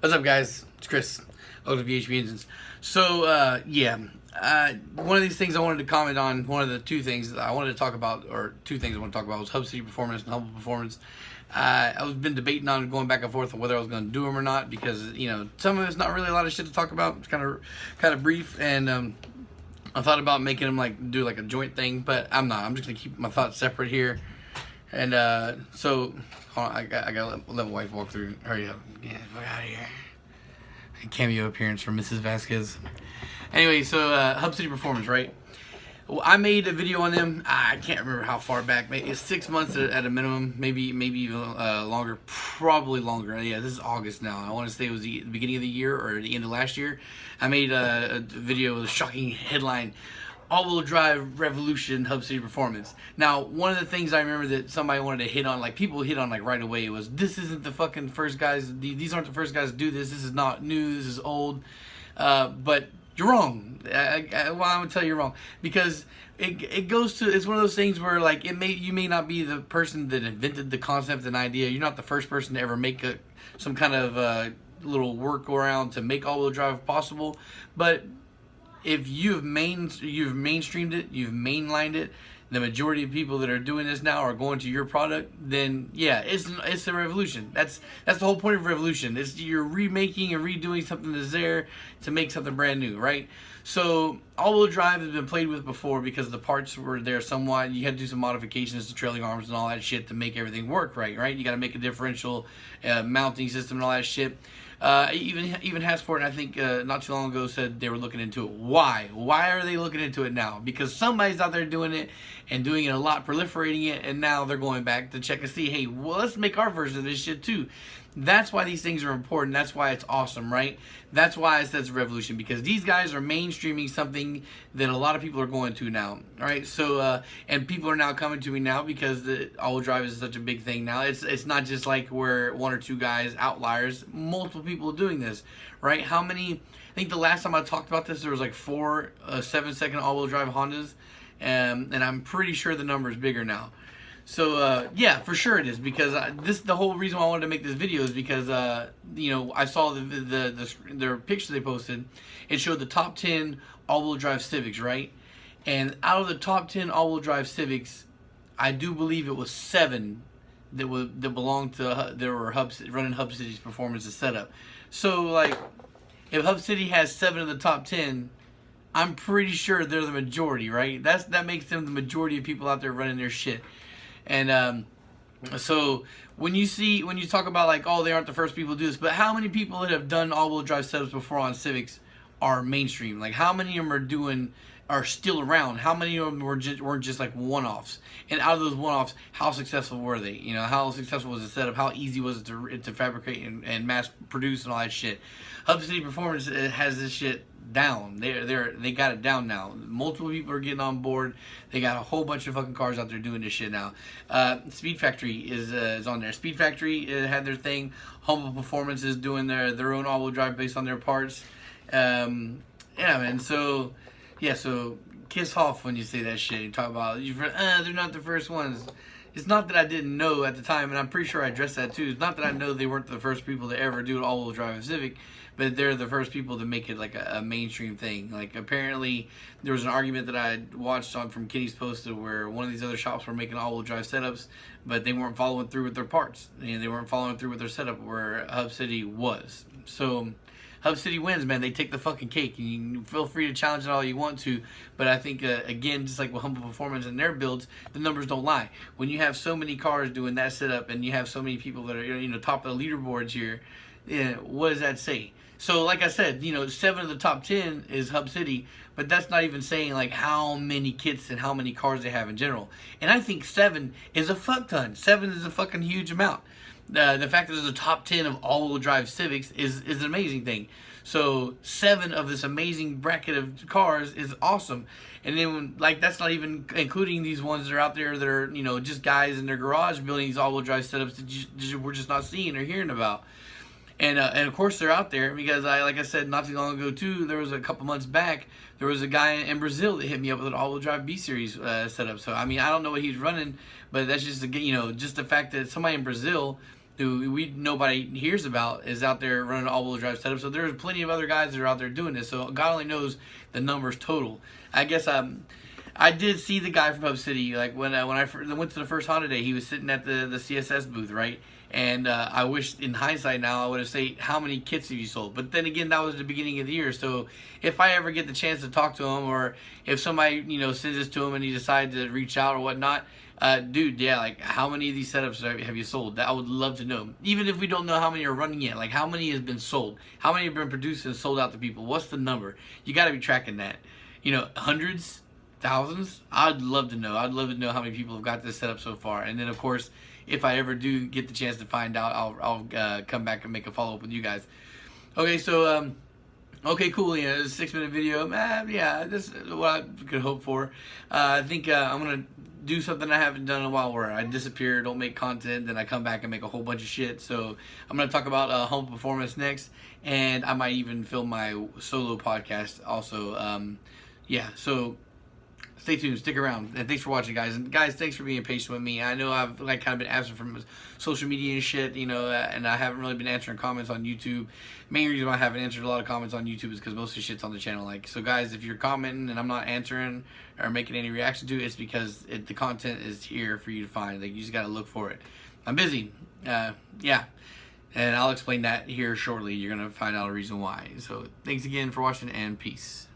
What's up, guys? It's Chris, welcome to VHB Engines. So, one of these things I wanted to comment on, one of the two things that I wanted to talk about, or two things I want to talk about, was Hub City Performance and Humble Performance. I've been debating on going back and forth on whether I was going to do them or not, because, you know, some of it's not really a lot of shit to talk about. It's kind of brief, and I thought about making them do a joint thing, but I'm not. I'm just going to keep my thoughts separate here. And so, hold on, I got to let my wife walk through. Hurry up. Yeah, get out of here. A cameo appearance from Mrs. Vasquez. Anyway, so Hub City Performance, right? Well, I made a video on them. I can't remember how far back. Maybe it's 6 months at a minimum. Maybe even longer. Probably longer. Yeah, this is August now. I want to say it was the beginning of the year or the end of last year. I made a video with a shocking headline: all-wheel drive revolution, Hub City Performance. Now, one of the things I remember that somebody wanted to hit on, people hit on right away, was this isn't the fucking first guys. These aren't the first guys to do this. This is not new. This is old. But you're wrong. I'm gonna tell you you're wrong, because it goes to, it's one of those things where you may not be the person that invented the concept and idea. You're not the first person to ever make some kind of little workaround to make all-wheel drive possible, but if you've mainstreamed it, you've mainlined it, the majority of people that are doing this now are going to your product, then yeah, it's a revolution. That's the whole point of revolution. You're remaking and redoing something that's there to make something brand new, right? So all-wheel drive has been played with before because the parts were there somewhat. You had to do some modifications to trailing arms and all that shit to make everything work right? You got to make a differential mounting system and all that shit. Even Hasport, I think not too long ago, said they were looking into it. Why? Why are they looking into it now? Because somebody's out there doing it and doing it a lot, proliferating it, and now they're going back to check and see, hey, well, let's make our version of this shit too. That's why these things are important. That's why it's awesome, right? That's why it says revolution, because these guys are mainstreaming something that a lot of people are going to now, right? So, and people are now coming to me now because the all-wheel drive is such a big thing now. It's not just like where one or two guys, outliers, multiple people doing this, right? How many, I think the last time I talked about this, there was 4 7-second all-wheel drive Hondas, and I'm pretty sure the number is bigger now. So yeah, for sure it is, because the whole reason why I wanted to make this video is because you know, I saw their picture they posted. It showed the top 10 all-wheel drive Civics, right? And out of the top 10 all-wheel drive Civics, I do believe it was 7 that belonged to running Hub City's performance and setup. So if Hub City has 7 of the top 10, I'm pretty sure they're the majority, right? That makes them the majority of people out there running their shit. And so when you talk about oh, they aren't the first people to do this, but how many people that have done all-wheel drive setups before on Civics are mainstream? How many of them are still around? How many of them weren't just one-offs? And out of those one-offs, how successful were they? You know, how successful was the setup? How easy was it to fabricate and mass produce and all that shit? Hub City Performance has this shit down. They got it down now. Multiple people are getting on board. They got a whole bunch of fucking cars out there doing this shit now. Speed Factory is on there. Speed Factory had their thing. Humble Performance is doing their own all-wheel drive based on their parts. Yeah, man. So yeah, so kiss off when you say that shit. You talk about they're not the first ones. It's not that I didn't know at the time, and I'm pretty sure I addressed that too. It's not that I know they weren't the first people to ever do an all-wheel drive Civic, but they're the first people to make it a mainstream thing. Apparently, there was an argument that I watched from Kenny's post where one of these other shops were making all-wheel drive setups, but they weren't following through with their parts. They weren't following through with their setup, where Hub City was. So Hub City wins, man. They take the fucking cake. And you can feel free to challenge it all you want to, but I think, again, just like with Humble Performance and their builds, the numbers don't lie. When you have so many cars doing that setup, and you have so many people that are, top of the leaderboards here, what does that say? So, like I said, 7 of the top 10 is Hub City, but that's not even saying how many kits and how many cars they have in general. And I think 7 is a fuck ton. 7 is a fucking huge amount. The fact that there's a top 10 of all-wheel drive Civics is an amazing thing. So 7 of this amazing bracket of cars is awesome. And then that's not even including these ones that are out there that are just guys in their garage building these all-wheel drive setups that we're just not seeing or hearing about. And of course they're out there because like I said not too long ago too, there was a couple months back, there was a guy in Brazil that hit me up with an all-wheel drive B-Series setup. So I mean, I don't know what he's running, but that's just just the fact that somebody in Brazil who nobody hears about, is out there running all-wheel drive setup. So there's plenty of other guys that are out there doing this. So God only knows the numbers total. I guess I did see the guy from Hub City. Like when I went to the first Honda Day, he was sitting at the CSS booth, right? And I wish, in hindsight now, I would have said, how many kits have you sold? But then again, that was the beginning of the year. So if I ever get the chance to talk to him, or if somebody, sends this to him and he decides to reach out or whatnot, dude, yeah, like, how many of these setups have you sold? That I would love to know. Even if we don't know how many are running yet, like, how many has been sold? How many have been produced and sold out to people? What's the number? You got to be tracking that. Hundreds? Thousands? I'd love to know. I'd love to know how many people have got this set up so far. And then, of course, if I ever do get the chance to find out, I'll come back and make a follow-up with you guys. Okay, so, okay, cool. Yeah, it's a 6-minute video. Yeah, this is what I could hope for. I think I'm going to do something I haven't done in a while, where I disappear, don't make content, then I come back and make a whole bunch of shit. So I'm going to talk about humble performance next, and I might even film my solo podcast also. Yeah, so stay tuned, stick around, and thanks for watching, guys. And guys, thanks for being patient with me. I know I've kind of been absent from social media and shit, and I haven't really been answering comments on YouTube. Main reason why I haven't answered a lot of comments on YouTube is because most of the shit's on the channel. So guys, if you're commenting and I'm not answering or making any reaction to it, it's because the content is here for you to find. You just gotta look for it. I'm busy, yeah, and I'll explain that here shortly. You're gonna find out a reason why. So thanks again for watching, and peace.